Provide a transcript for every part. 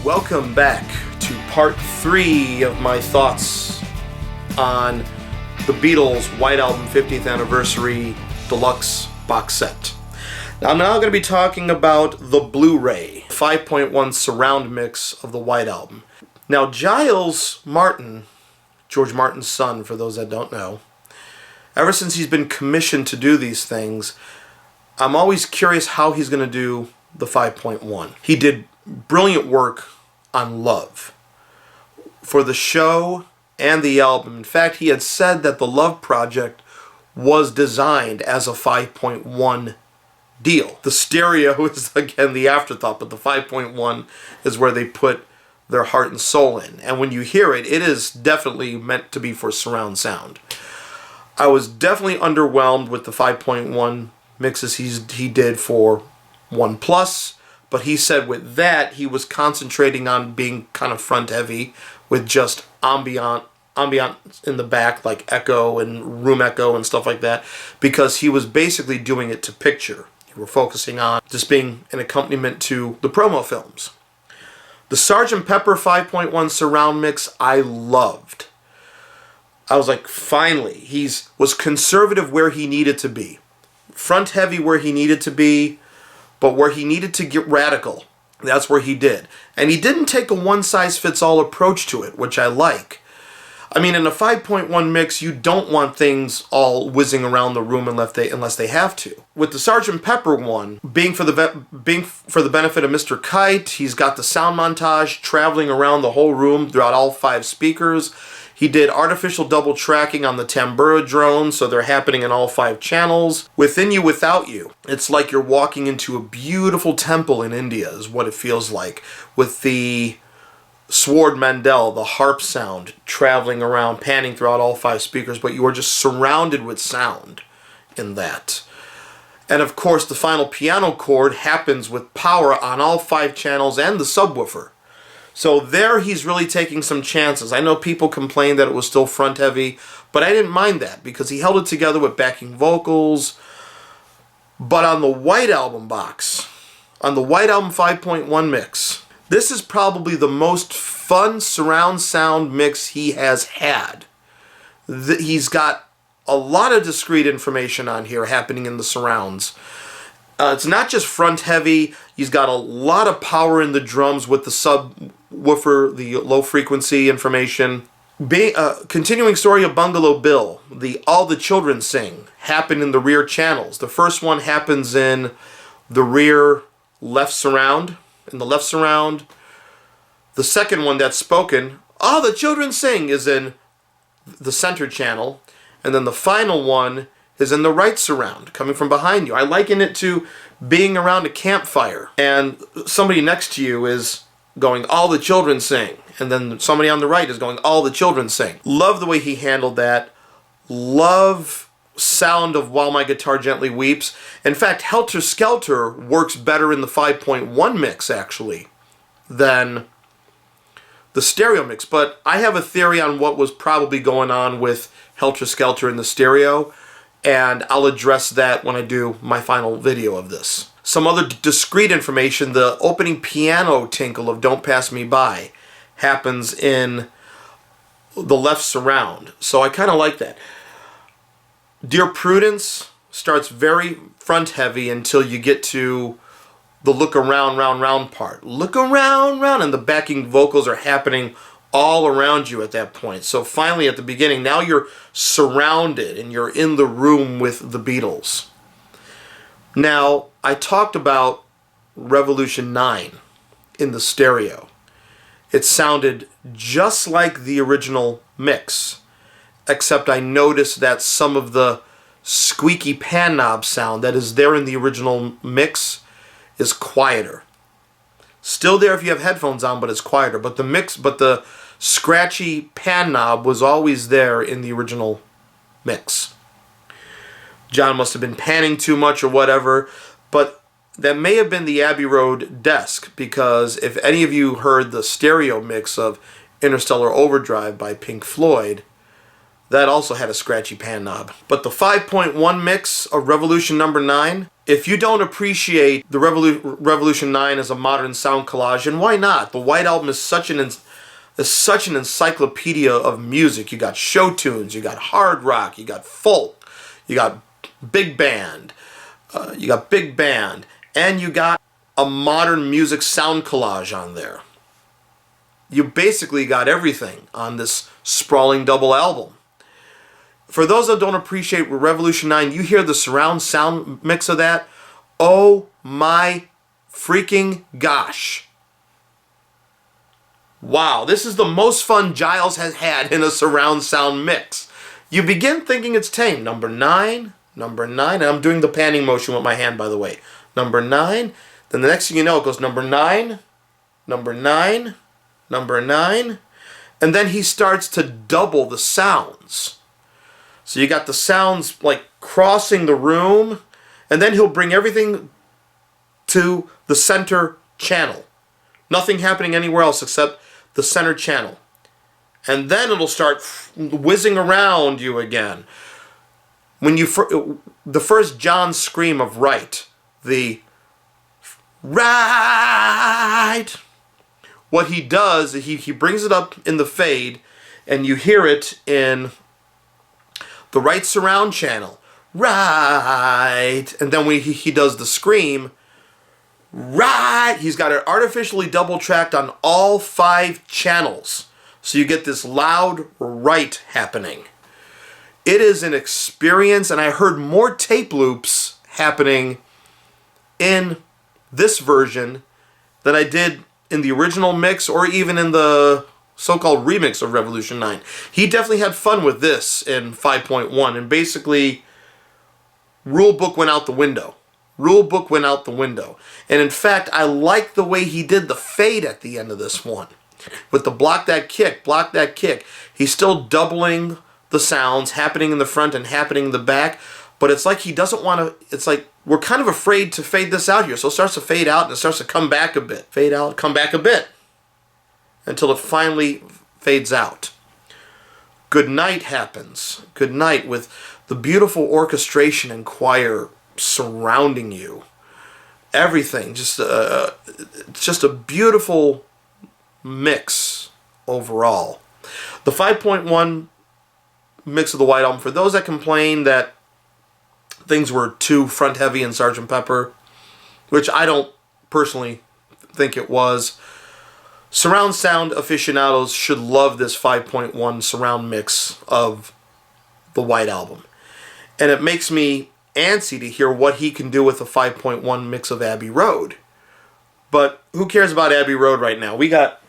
Welcome back to part 3 of my thoughts on the Beatles White Album 50th Anniversary Deluxe box set. Now I'm now going to be talking about the Blu-ray 5.1 surround mix of the White Album. Now Giles Martin, George Martin's son for those that don't know, ever since he's been commissioned to do these things, I'm always curious how he's going to do the 5.1. He did brilliant work on Love for the show and the album. In fact, he had said that the Love project was designed as a 5.1 deal. The stereo is again the afterthought, but the 5.1 is where they put their heart and soul in. And when you hear it, it is definitely meant to be for surround sound. I was definitely underwhelmed with the 5.1 mixes he did for 1 Plus. But he said with that, he was concentrating on being kind of front heavy with just ambient in the back, like echo and room echo and stuff like that, because he was basically doing it to picture. We're focusing on just being an accompaniment to the promo films. The Sgt. Pepper 5.1 surround mix, I loved. I was like, finally, he was conservative where he needed to be. Front heavy where he needed to be. But where he needed to get radical, that's where he did. And he didn't take a one-size-fits-all approach to it, which I like. I mean, in a 5.1 mix, you don't want things all whizzing around the room unless they have to. With the Sgt. Pepper one, being for the benefit of Mr. Kite, he's got the sound montage traveling around the whole room throughout all 5 speakers. He did artificial double tracking on the Tambura drone, so they're happening in all 5 channels. Within You, Without You, it's like you're walking into a beautiful temple in India, is what it feels like, with the Sword Mandel, the harp sound, traveling around, panning throughout all 5 speakers, but you are just surrounded with sound in that. And of course, the final piano chord happens with power on all 5 channels and the subwoofer. So there he's really taking some chances. I know people complained that it was still front heavy, but I didn't mind that because he held it together with backing vocals. But on the White Album box, on the White Album 5.1 mix, this is probably the most fun surround sound mix he has had. He's got a lot of discrete information on here happening in the surrounds. It's not just front heavy. He's got a lot of power in the drums with the subwoofer, the low frequency information. Continuing story of Bungalow Bill, the All the Children Sing, happen in the rear channels. The first one happens in the rear left surround, The second one that's spoken, All the Children Sing, is in the center channel. And then the final one is in the right surround, coming from behind you. I liken it to being around a campfire, and somebody next to you is going, All the Children Sing. And then somebody on the right is going, All the Children Sing. Love the way he handled that. Love sound of While My Guitar Gently Weeps. In fact, Helter Skelter works better in the 5.1 mix, actually, than the stereo mix. But I have a theory on what was probably going on with Helter Skelter in the stereo, and I'll address that when I do my final video of this. Some other discrete information, the opening piano tinkle of Don't Pass Me By happens in the left surround, so I kind of like that. Dear Prudence starts very front heavy until you get to the Look Around, Round, Round part. Look around, round, and the backing vocals are happening all around you at that point. So finally at the beginning, now you're surrounded and you're in the room with the Beatles. Now, I talked about Revolution 9 in the stereo. It sounded just like the original mix, except I noticed that some of the squeaky pan knob sound that is there in the original mix is quieter. Still there if you have headphones on, but it's quieter. But the scratchy pan knob was always there in the original mix. John must have been panning too much or whatever, but that may have been the Abbey Road desk, because if any of you heard the stereo mix of Interstellar Overdrive by Pink Floyd, that also had a scratchy pan knob. But the 5.1 mix of Revolution number 9, If you don't appreciate the Revolution 9 as a modern sound collage, and why not? The White Album is such an encyclopedia of music. You got show tunes, you got hard rock, you got folk, you got big band, and you got a modern music sound collage on there. You basically got everything on this sprawling double album. For those that don't appreciate Revolution 9, you hear the surround sound mix of that. Oh my freaking gosh. Wow, this is the most fun Giles has had in a surround sound mix. You begin thinking it's tame. Number 9, and I'm doing the panning motion with my hand, by the way. Number 9, then the next thing you know, it goes number 9, number 9, number 9, and then he starts to double the sounds. So you got the sounds like crossing the room, and then he'll bring everything to the center channel. Nothing happening anywhere else except the center channel. And then it'll start whizzing around you again. When the first John scream of right, the right, what he does, he brings it up in the fade, and you hear it in the right surround channel, right, and then when he does the scream, right, he's got it artificially double tracked on all 5 channels, so you get this loud right happening. It is an experience, and I heard more tape loops happening in this version than I did in the original mix or even in the so-called remix of Revolution 9. He definitely had fun with this in 5.1, and basically rulebook went out the window. Rulebook went out the window. And in fact, I like the way he did the fade at the end of this one. With the block that kick. He's still doubling the sounds, happening in the front and happening in the back, but it's like he doesn't want to, it's like we're kind of afraid to fade this out here. So it starts to fade out and it starts to come back a bit. Fade out, come back a bit. Until it finally fades out. Good Night happens. Good Night with the beautiful orchestration and choir surrounding you. Everything, just a beautiful mix overall. The 5.1 mix of the White Album, for those that complain that things were too front heavy in Sgt. Pepper, which I don't personally think it was, surround sound aficionados should love this 5.1 surround mix of the White Album. And it makes me antsy to hear what he can do with a 5.1 mix of Abbey Road. But who cares about Abbey Road right now? We got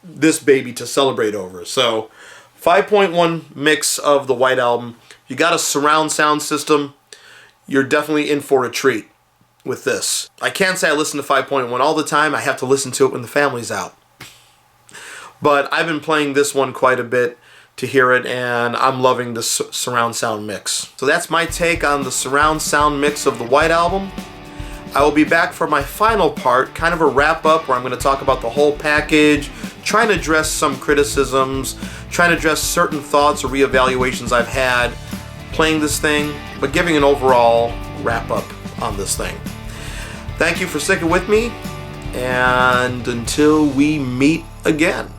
this baby to celebrate over. So 5.1 mix of the White Album. You got a surround sound system, you're definitely in for a treat with this. I can't say I listen to 5.1 all the time. I have to listen to it when the family's out. But I've been playing this one quite a bit to hear it, and I'm loving the surround sound mix. So that's my take on the surround sound mix of the White Album. I will be back for my final part, kind of a wrap-up where I'm going to talk about the whole package, trying to address some criticisms, trying to address certain thoughts or reevaluations I've had playing this thing, but giving an overall wrap-up on this thing. Thank you for sticking with me, and until we meet again.